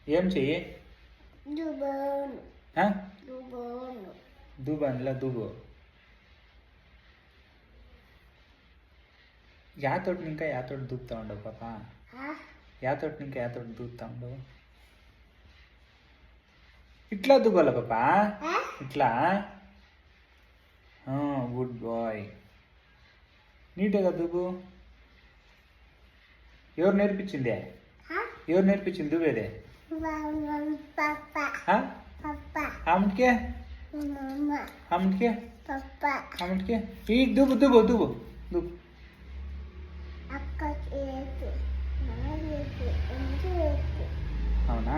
ఏం చెయ్యి దూబన్లా దూబు యాతోటి ఇంకా యాతోటి దూకుతా ఉండవు పాప యాతోటి ఇంకా యాతోటి దూకుతా ఉండవు ఇట్లా దూకోవాల పాప ఇట్లా గుడ్ బాయ్ నీట్గా దూకు ఎవరు నేర్పించింది దూవేదే ఆమెకే ఈ దూబు దూబు దూబు దూబు అవునా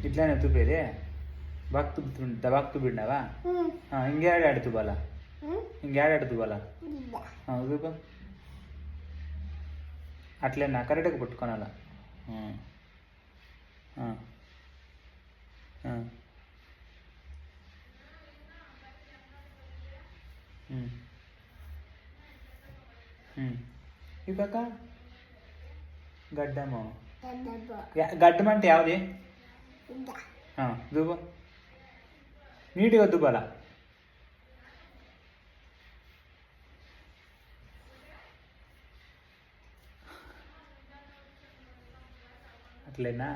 ఇట్లానే తుబ్బేదే బాగా తుబ్బిండావా ఇంకేడాడు తుబ్బాలా ఇంకేడాడు తుబ్బాలా తుబ్బా అట్లేనా కరెక్ట్గా పట్టుకోనాలా ఈ పక్క గడ్డము గడ్డం అంటే యావది దుబ్బ నీట్గా దుబ్బాలా అట్లేనా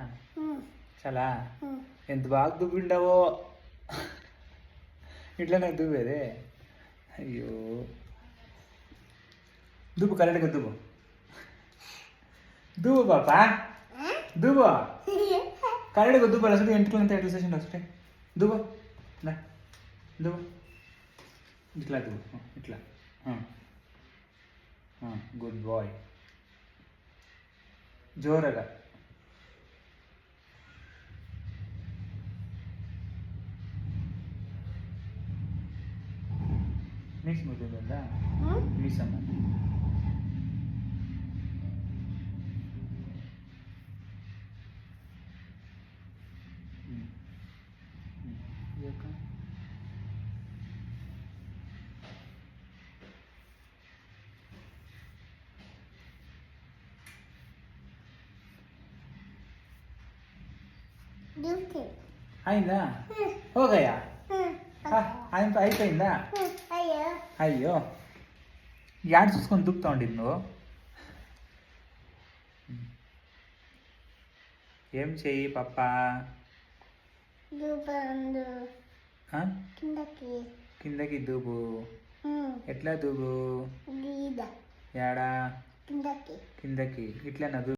చాలా ఎంత బాగా దుబ్బిండావో ఇట్లనే దుబ్బేదే అయ్యో దుబ్బు కరెక్ట్గా దుబ్బు దువ్వు పాపా దువ్వు కరెక్ట్గా దువ్వు అసలు ఎంట్రులంతా ఎట్లా చేసిండు వస్తే దువ్వు దువ్వు ఇట్లా దువ్వు ఇట్లా గుడ్ బాయ్ జోరగా మిక్స్ ముద్దా మిక్స్ అమ్మ అయిందా ఓగయా అయిపోయిందా అయ్యో యాడ్ చూసుకొని దూకుతా ఉండి నువ్వు ఏం చెయ్యి పప్ప కిందకి దూబు ఎట్లా దూబు యాడా కిందకి ఇట్లా